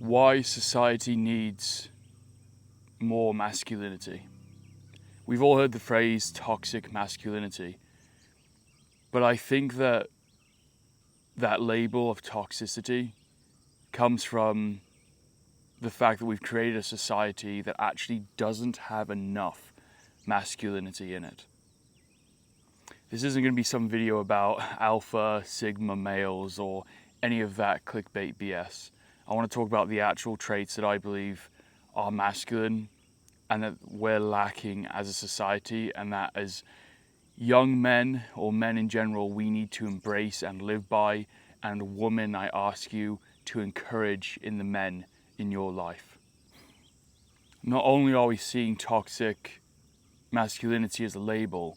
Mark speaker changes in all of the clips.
Speaker 1: why society needs more masculinity. We've all heard the phrase toxic masculinity, but I think that label of toxicity comes from the fact that we've created a society that actually doesn't have enough masculinity in it. This isn't going to be some video about alpha, sigma males or any of that clickbait BS. I want to talk about the actual traits that I believe are masculine and that we're lacking as a society, and that as young men or men in general, we need to embrace and live by, and women, I ask you to encourage in the men in your life. Not only are we seeing toxic masculinity as a label,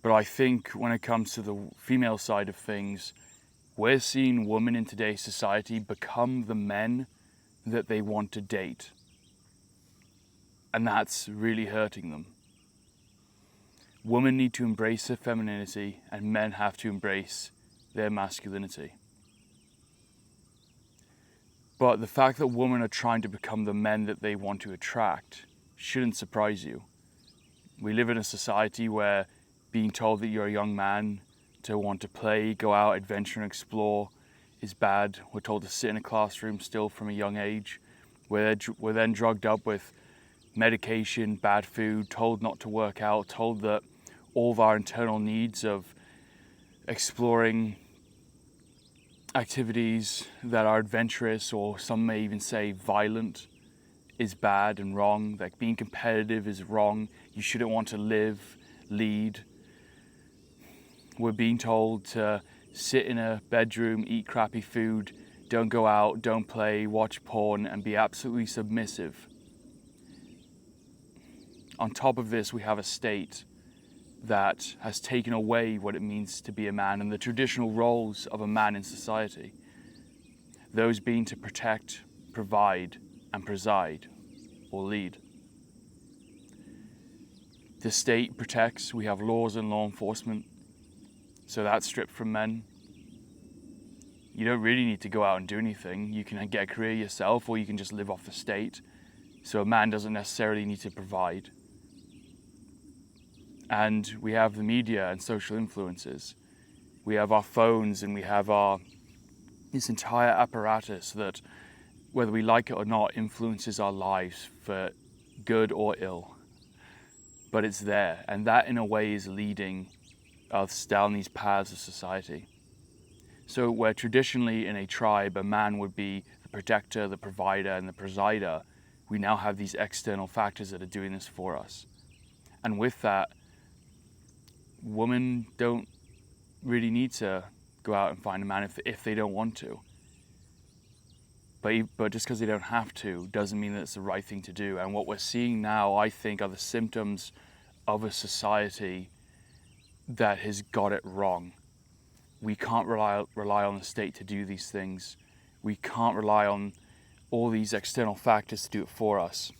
Speaker 1: but I think when it comes to the female side of things, we're seeing women in today's society become the men that they want to date. And that's really hurting them. Women need to embrace their femininity, and men have to embrace their masculinity. But the fact that women are trying to become the men that they want to attract shouldn't surprise you. We live in a society where being told that you're a young man, to want to play, go out, adventure and explore is bad. We're told to sit in a classroom still from a young age. We're then drugged up with medication, bad food, told not to work out, told that all of our internal needs of exploring activities that are adventurous, or some may even say violent, is bad and wrong. Like being competitive is wrong. You shouldn't want to live, lead. We're being told to sit in a bedroom, eat crappy food, don't go out, don't play, watch porn, and be absolutely submissive. On top of this, we have a state that has taken away what it means to be a man and the traditional roles of a man in society. Those being to protect, provide, and preside, or lead. The state protects, we have laws and law enforcement, so that's stripped from men. You don't really need to go out and do anything. You can get a career yourself, or you can just live off the state. So a man doesn't necessarily need to provide. And we have the media and social influences. We have our phones, and we have this entire apparatus that, whether we like it or not, influences our lives for good or ill. But it's there, and that in a way is leading us down these paths of society. So where traditionally in a tribe a man would be the protector, the provider, and the presider, we now have these external factors that are doing this for us. And with that, women don't really need to go out and find a man if they don't want to. But just because they don't have to doesn't mean that it's the right thing to do. And what we're seeing now, I think, are the symptoms of a society that has got it wrong. We can't rely on the state to do these things. We can't rely on all these external factors to do it for us.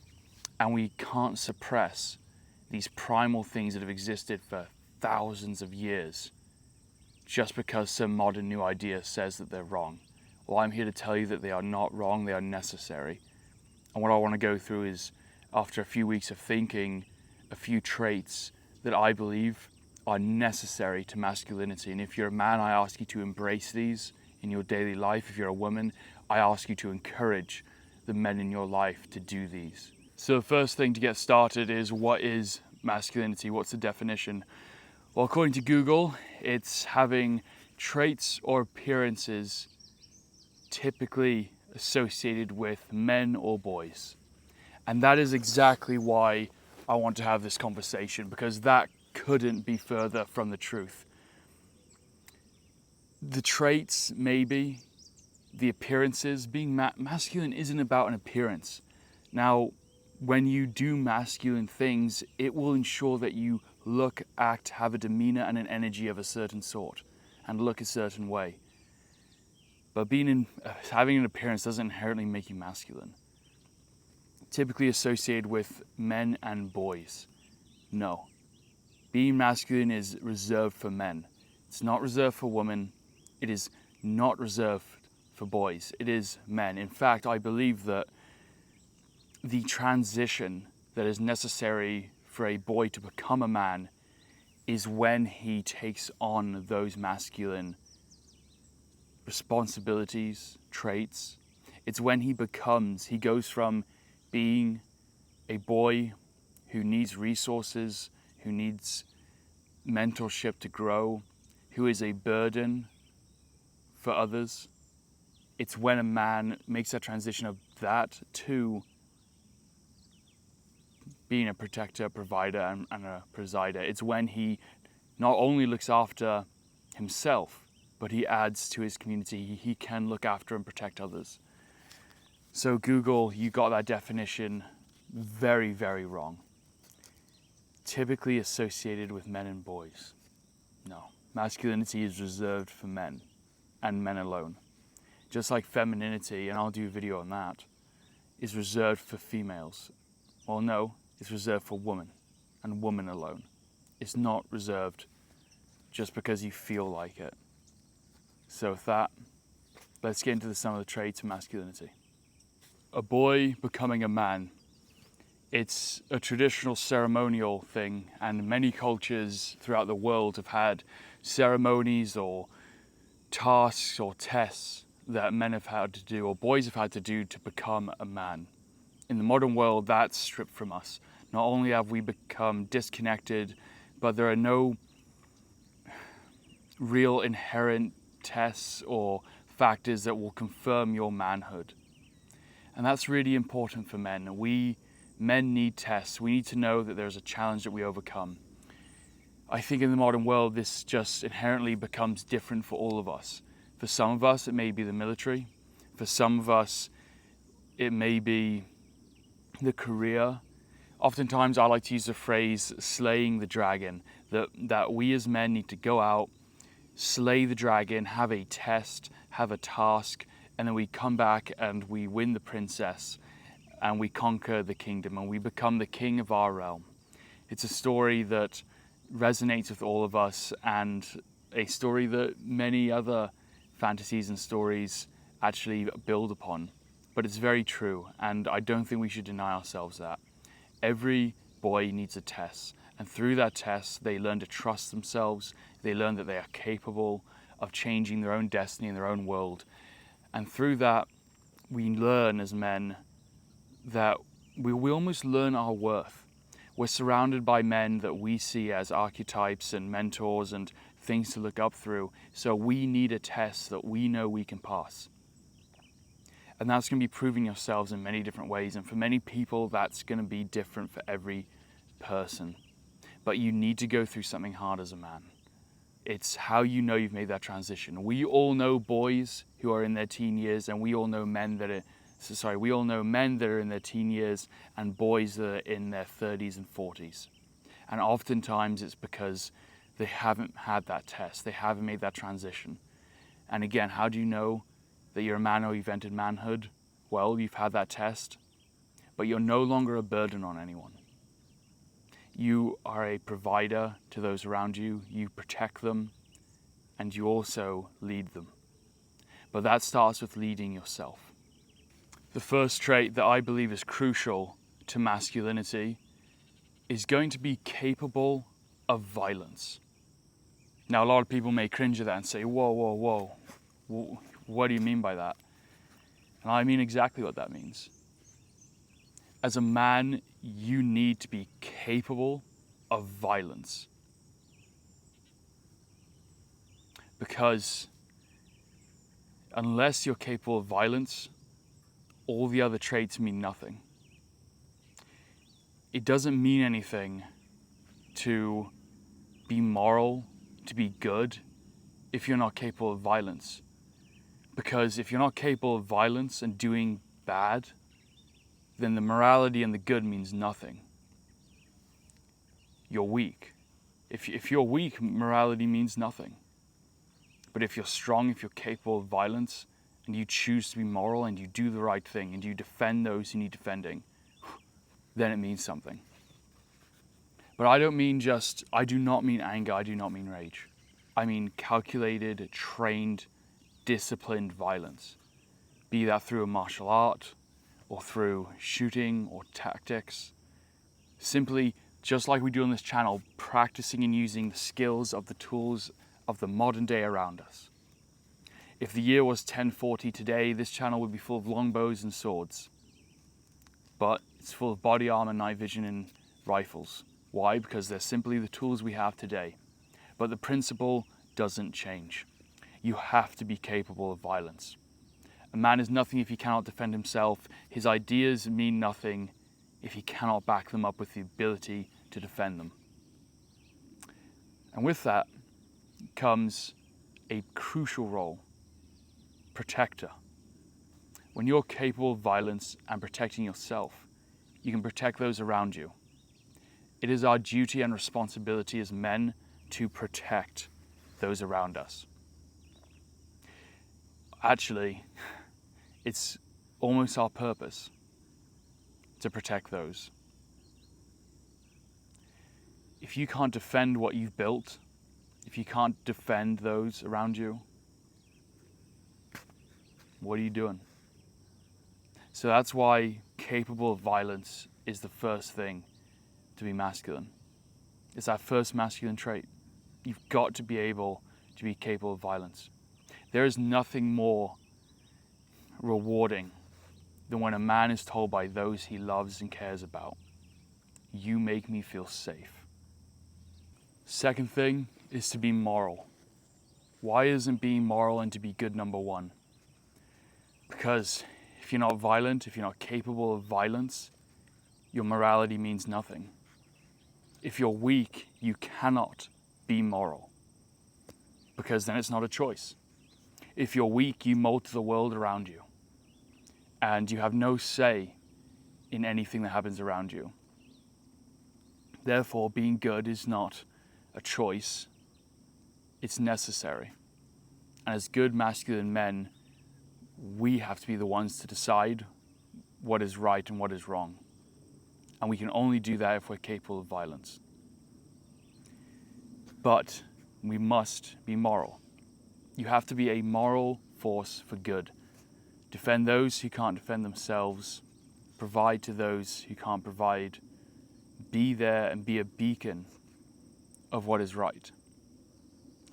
Speaker 1: And we can't suppress these primal things that have existed for thousands of years just because some modern new idea says that they're wrong. Well, I'm here to tell you that they are not wrong, they are necessary. And what I want to go through is, after a few weeks of thinking, a few traits that I believe are necessary to masculinity. And if you're a man, I ask you to embrace these in your daily life. If you're a woman, I ask you to encourage the men in your life to do these. So the first thing to get started is, what is masculinity? What's the definition? Well, according to Google, it's having traits or appearances typically associated with men or boys. And that is exactly why I want to have this conversation, because that couldn't be further from the truth. The traits, maybe, the appearances, being masculine isn't about an appearance. Now, when you do masculine things, it will ensure that you look, act, have a demeanor and an energy of a certain sort, and look a certain way. But having an appearance doesn't inherently make you masculine. Typically associated with men and boys. No. Being masculine is reserved for men. It's not reserved for women. It is not reserved for boys. It is men. In fact, I believe that the transition that is necessary for a boy to become a man is when he takes on those masculine responsibilities, traits. It's when he goes from being a boy who needs resources, who needs mentorship to grow, who is a burden for others. It's when a man makes that transition of that to being a protector, provider, and a presider. It's when he not only looks after himself, but he adds to his community. He can look after and protect others. So Google, you got that definition very, very wrong. Typically associated with men and boys. No, masculinity is reserved for men and men alone. Just like femininity, and I'll do a video on that, is reserved for females. Well, no, it's reserved for women and women alone. It's not reserved just because you feel like it. So with that, let's get into some of the traits of masculinity. A boy becoming a man. It's a traditional ceremonial thing, and many cultures throughout the world have had ceremonies or tasks or tests that men have had to do, or boys have had to do, to become a man. In the modern world, that's stripped from us. Not only have we become disconnected, but there are no real inherent tests or factors that will confirm your manhood. And that's really important for men. Men need tests. We need to know that there's a challenge that we overcome. I think in the modern world, this just inherently becomes different for all of us. For some of us, it may be the military. For some of us, it may be the career. Oftentimes, I like to use the phrase slaying the dragon, that we as men need to go out, slay the dragon, have a test, have a task, and then we come back and we win the princess and we conquer the kingdom and we become the king of our realm. It's a story that resonates with all of us, and a story that many other fantasies and stories actually build upon. But it's very true, and I don't think we should deny ourselves that. Every boy needs a test, and through that test they learn to trust themselves. They learn that they are capable of changing their own destiny in their own world. And through that, we learn as men that we almost learn our worth. We're surrounded by men that we see as archetypes and mentors and things to look up through. So we need a test that we know we can pass. And that's going to be proving yourselves in many different ways. And for many people, that's going to be different for every person. But you need to go through something hard as a man. It's how you know you've made that transition. We all know boys who are in their teen years, and we all know men that are in their teen years and boys that are in their 30s and 40s. And oftentimes it's because they haven't had that test. They haven't made that transition. And again, how do you know that you're a man or you've entered manhood? Well, you've had that test, but you're no longer a burden on anyone. You are a provider to those around you. You protect them, and you also lead them. But that starts with leading yourself. The first trait that I believe is crucial to masculinity is going to be capable of violence. Now, a lot of people may cringe at that and say, whoa. What do you mean by that? And I mean exactly what that means. As a man, you need to be capable of violence. Because unless you're capable of violence, all the other traits mean nothing. It doesn't mean anything to be moral, to be good, if you're not capable of violence. Because if you're not capable of violence and doing bad, then the morality and the good means nothing. You're weak. If you're weak, morality means nothing. But if you're strong, if you're capable of violence, and you choose to be moral and you do the right thing and you defend those who need defending, then it means something. But I do not mean anger, I do not mean rage. I mean calculated, trained, disciplined violence. be that through a martial art or through shooting or tactics. Simply, just like we do on this channel, practicing and using the skills of the tools of the modern day around us. If the year was 1040 today, this channel would be full of longbows and swords. But it's full of body armor, night vision, and rifles. Why? Because they're simply the tools we have today. But the principle doesn't change. You have to be capable of violence. A man is nothing if he cannot defend himself. His ideas mean nothing if he cannot back them up with the ability to defend them. And with that comes a crucial role: protector. When you're capable of violence and protecting yourself, you can protect those around you. It is our duty and responsibility as men to protect those around us. Actually, it's almost our purpose to protect those. If you can't defend what you've built, if you can't defend those around you, what are you doing? So that's why capable of violence is the first thing to be masculine. It's that first masculine trait. You've got to be able to be capable of violence. There is nothing more rewarding than when a man is told by those he loves and cares about, "You make me feel safe." Second thing is to be moral. Why isn't being moral and to be good number one? Because if you're not violent, if you're not capable of violence, your morality means nothing. If you're weak, you cannot be moral, because then it's not a choice. If you're weak, you mold to the world around you, and you have no say in anything that happens around you. Therefore, being good is not a choice, it's necessary. And as good masculine men, we have to be the ones to decide what is right and what is wrong. And we can only do that if we're capable of violence. But we must be moral. You have to be a moral force for good. Defend those who can't defend themselves. Provide to those who can't provide. Be there and be a beacon of what is right.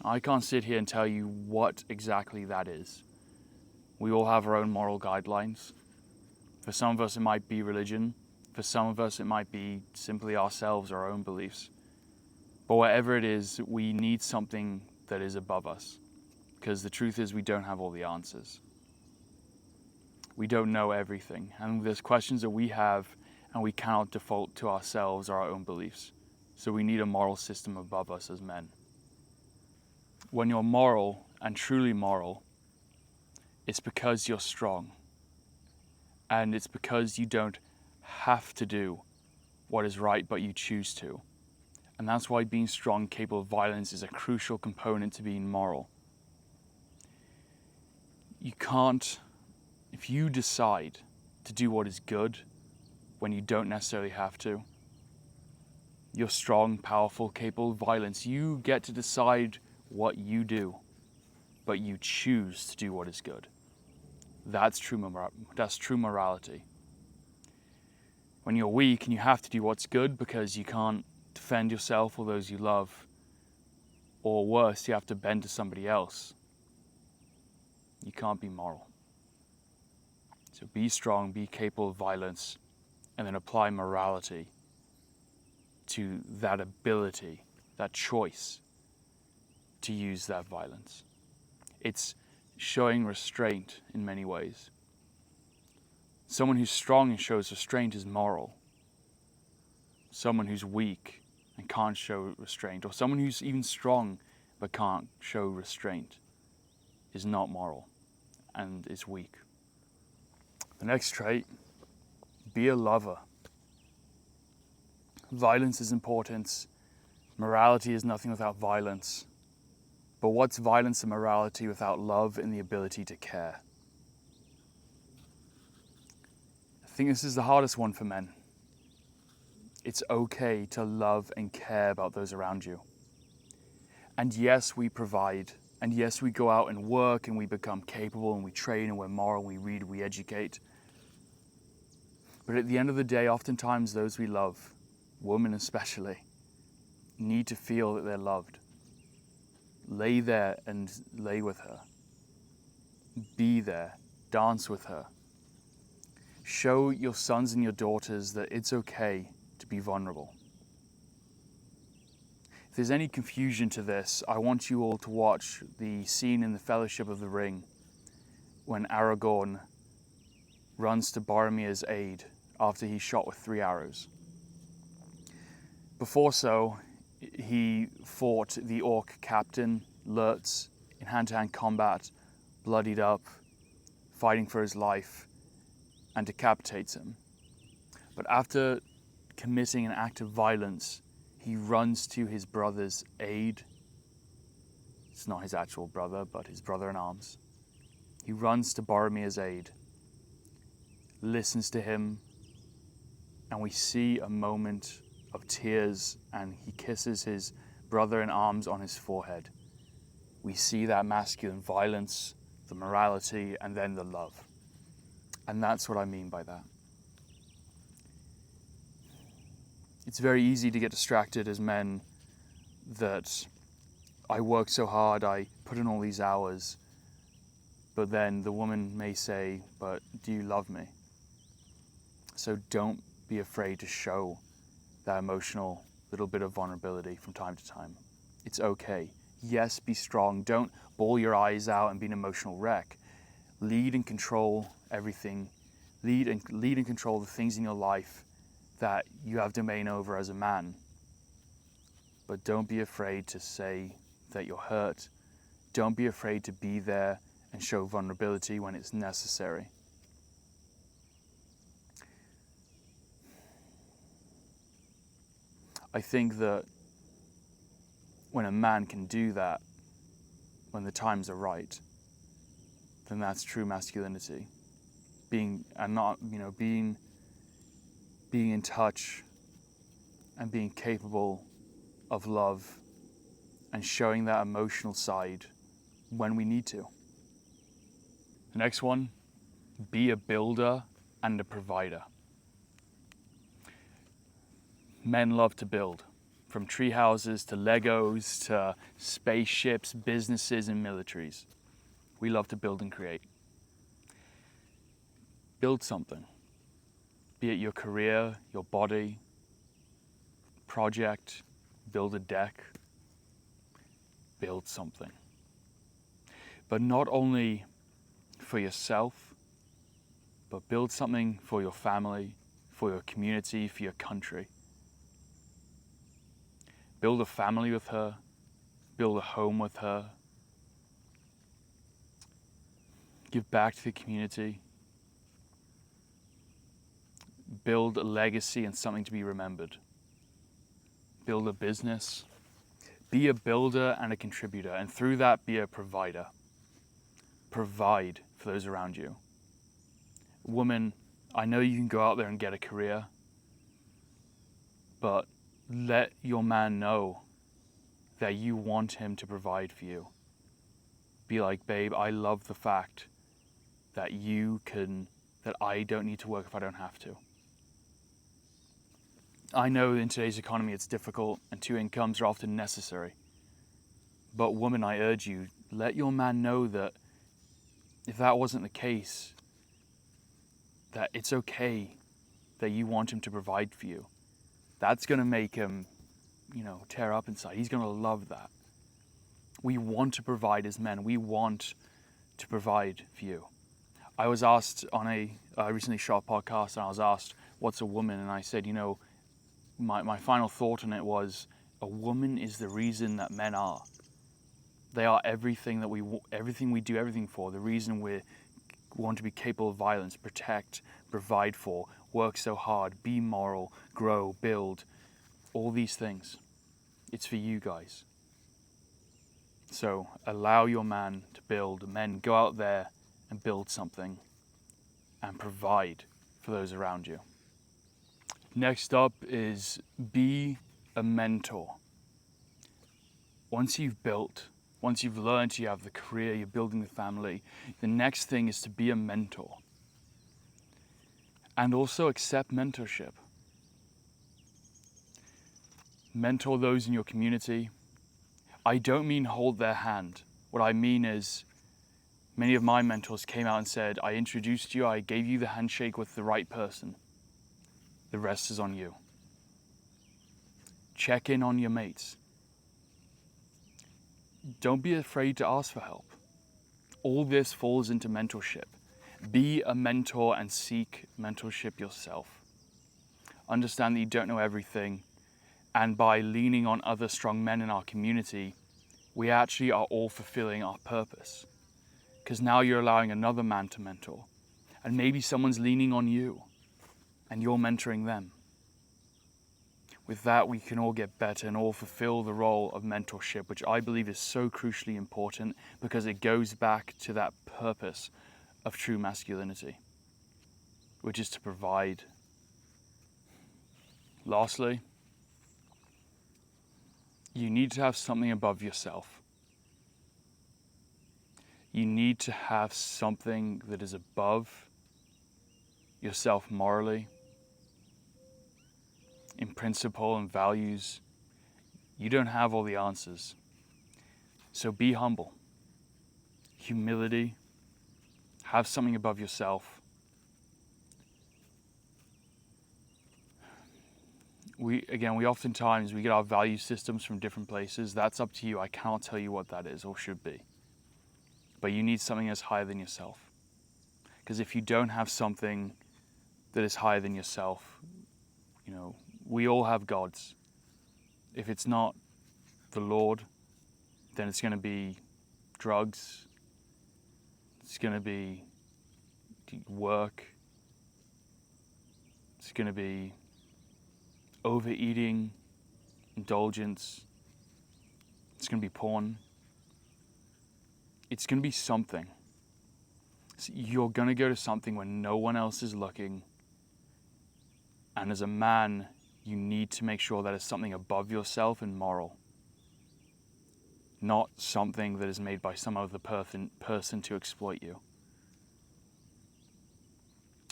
Speaker 1: I can't sit here and tell you what exactly that is. We all have our own moral guidelines. For some of us, it might be religion. For some of us, it might be simply ourselves, our own beliefs. But whatever it is, we need something that is above us. Because the truth is, we don't have all the answers. We don't know everything. And there's questions that we have, and we cannot default to ourselves or our own beliefs. So we need a moral system above us as men. When you're moral and truly moral, it's because you're strong. And it's because you don't have to do what is right, but you choose to. And that's why being strong, capable of violence is a crucial component to being moral. You can't, if you decide to do what is good when you don't necessarily have to, you're strong, powerful, capable of violence. You get to decide what you do, but you choose to do what is good. That's true morality. When you're weak and you have to do what's good because you can't defend yourself or those you love, or worse, you have to bend to somebody else, you can't be moral. So be strong, be capable of violence, and then apply morality to that ability, that choice to use that violence. It's showing restraint in many ways. Someone who's strong and shows restraint is moral. Someone who's weak and can't show restraint, or someone who's even strong but can't show restraint, is not moral and is weak. The next trait, be a lover. Violence is important. Morality is nothing without violence. But what's violence and morality without love and the ability to care? I think this is the hardest one for men. It's okay to love and care about those around you. And yes, we provide And yes, we go out and work and we become capable and we train and we're moral, we read, we educate. But at the end of the day, oftentimes those we love, women especially, need to feel that they're loved. Lay there and lay with her. Be there. Dance with her. Show your sons and your daughters that it's okay to be vulnerable. If there's any confusion to this, I want you all to watch the scene in the Fellowship of the Ring when Aragorn runs to Boromir's aid after he's shot with 3 arrows. Before so, he fought the orc captain, Lurtz, in hand-to-hand combat, bloodied up, fighting for his life, and decapitates him. But after committing an act of violence, he runs to his brother's aid. It's not his actual brother, but his brother in arms. He runs to Boromir's aid, listens to him, and we see a moment of tears, and he kisses his brother in arms on his forehead. We see that masculine violence, the morality, and then the love. And that's what I mean by that. It's very easy to get distracted as men that I work so hard, I put in all these hours, but then the woman may say, but do you love me? So don't be afraid to show that emotional little bit of vulnerability from time to time. It's okay. Yes, be strong. Don't bawl your eyes out and be an emotional wreck. Lead and control everything. Lead and control the things in your life that you have domain over as a man. But don't be afraid to say that you're hurt. Don't be afraid to be there and show vulnerability when it's necessary. I think that when a man can do that, when the times are right, then that's true masculinity. Being in touch and being capable of love and showing that emotional side when we need to. The next one, be a builder and a provider. Men love to build, from tree houses to Legos to spaceships, businesses and militaries. We love to build and create. Build something, be it your career, your body, project, build a deck, build something. But not only for yourself, but build something for your family, for your community, for your country. Build a family with her, build a home with her, give back to the community, build a legacy and something to be remembered. Build a business, be a builder and a contributor, and through that be a provider. Provide for those around you. Woman, I know you can go out there and get a career, but let your man know that you want him to provide for you. Be like, babe, I love the fact that that I don't need to work if I don't have to. I know in today's economy it's difficult and 2 incomes are often necessary. But woman, I urge you, let your man know that if that wasn't the case, that it's okay that you want him to provide for you. That's going to make him, tear up inside. He's going to love that. We want to provide as men. We want to provide for you. I was asked on I recently shot a podcast, and I was asked, what's a woman? And I said, my final thought on it was, a woman is the reason that men are. They are everything that we do everything for. The reason we want to be capable of violence, protect, provide for, work so hard, be moral, grow, build, all these things. It's for you guys. So allow your man to build. Men, go out there and build something and provide for those around you. Next up is be a mentor. Once you've built, Once you've learned, you have the career, you're building the family, the next thing is to be a mentor. And also accept mentorship. Mentor those in your community. I don't mean hold their hand. What I mean is, many of my mentors came out and said, I introduced you, I gave you the handshake with the right person. The rest is on you. Check in on your mates. Don't be afraid to ask for help. All this falls into mentorship. Be a mentor and seek mentorship yourself. Understand that you don't know everything, and by leaning on other strong men in our community, we actually are all fulfilling our purpose. Because now you're allowing another man to mentor, and maybe someone's leaning on you, and you're mentoring them. With that, we can all get better and all fulfill the role of mentorship, which I believe is so crucially important because it goes back to that purpose of true masculinity, which is to provide. Lastly, you need to have something above yourself. You need to have something that is above yourself morally, in principle and values. You don't have all the answers. So be humble. Humility. Have something above yourself. We oftentimes get our value systems from different places. That's up to you. I cannot tell you what that is or should be. But you need something that's higher than yourself. Because if you don't have something that is higher than yourself, we all have gods. If it's not the Lord, then it's going to be drugs. It's going to be work. It's going to be overeating, indulgence. It's going to be porn. It's going to be something. So you're going to go to something when no one else is looking. And as a man, you need to make sure that it's something above yourself and moral. Not something that is made by some other person to exploit you.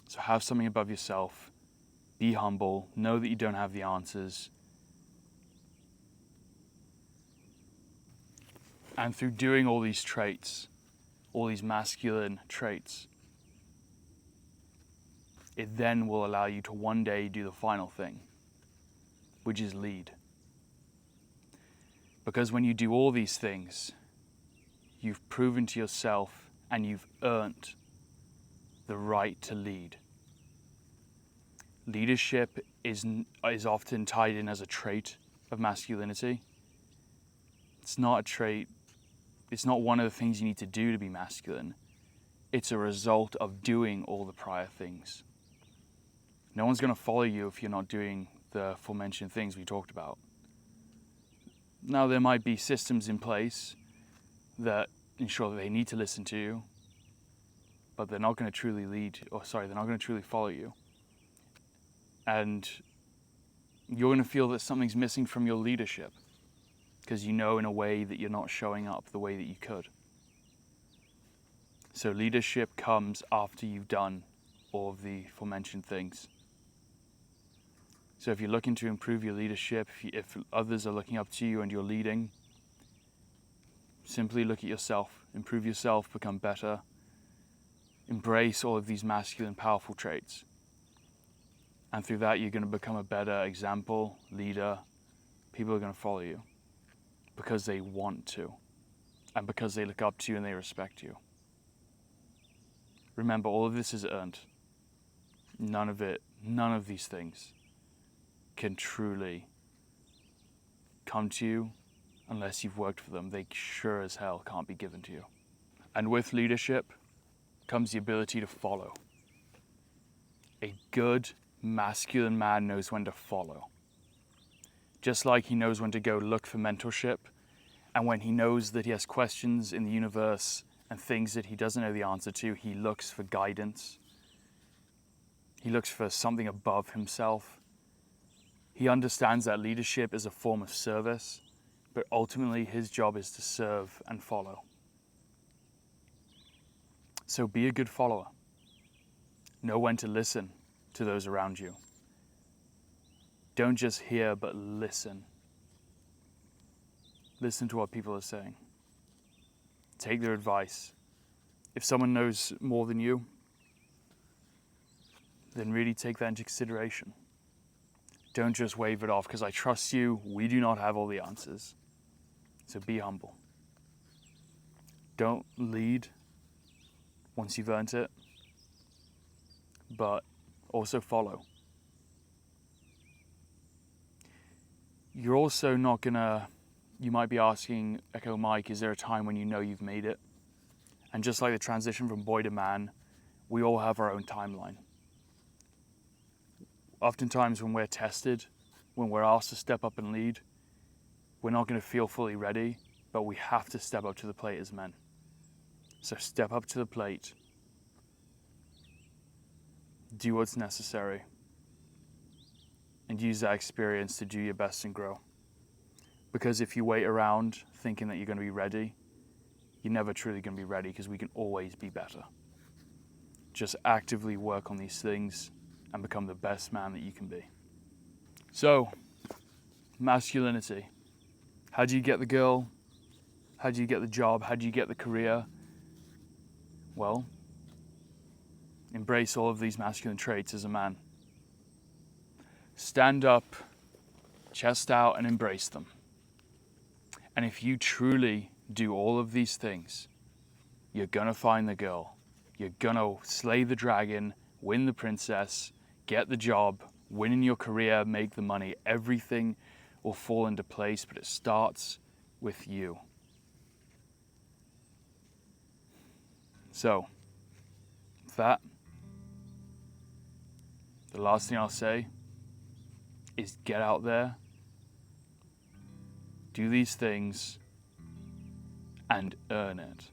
Speaker 1: So have something above yourself. Be humble. Know that you don't have the answers. And through doing all these traits, all these masculine traits, it then will allow you to one day do the final thing, which is lead. Because when you do all these things, you've proven to yourself and you've earned the right to lead. Leadership is often tied in as a trait of masculinity. It's not a trait. It's not one of the things you need to do to be masculine. It's a result of doing all the prior things. No one's going to follow you if you're not doing the aforementioned things we talked about. Now, there might be systems in place that ensure that they need to listen to you, but they're not going to truly they're not going to truly follow you. And you're going to feel that something's missing from your leadership because you know in a way that you're not showing up the way that you could. So leadership comes after you've done all of the aforementioned things. So if you're looking to improve your leadership, if others are looking up to you and you're leading, simply look at yourself, improve yourself, become better, embrace all of these masculine, powerful traits. And through that, you're going to become a better example, leader. People are going to follow you because they want to and because they look up to you and they respect you. Remember, all of this is earned. None of these things can truly come to you unless you've worked for them. They sure as hell can't be given to you. And with leadership comes the ability to follow. A good masculine man knows when to follow. Just like he knows when to go look for mentorship, and when he knows that he has questions in the universe and things that he doesn't know the answer to, he looks for guidance. He looks for something above himself. He understands that leadership is a form of service, but ultimately his job is to serve and follow. So be a good follower. Know when to listen to those around you. Don't just hear, but listen. Listen to what people are saying. Take their advice. If someone knows more than you, then really take that into consideration. Don't just wave it off because I trust you. We do not have all the answers. So be humble. Don't lead once you've earned it, but also follow. You're also not gonna, you might be asking, Echo Mike, is there a time when you know you've made it? And just like the transition from boy to man, we all have our own timeline. Oftentimes when we're tested, when we're asked to step up and lead, we're not going to feel fully ready, but we have to step up to the plate as men. So step up to the plate, do what's necessary, and use that experience to do your best and grow. Because if you wait around thinking that you're going to be ready, you're never truly going to be ready, because we can always be better. Just actively work on these things and become the best man that you can be. So, masculinity. How do you get the girl? How do you get the job? How do you get the career? Well, embrace all of these masculine traits as a man. Stand up, chest out, and embrace them. And if you truly do all of these things, you're gonna find the girl. You're gonna slay the dragon, win the princess, get the job, win in your career, make the money. Everything will fall into place, but it starts with you. So, with that, the last thing I'll say is get out there, do these things, and earn it.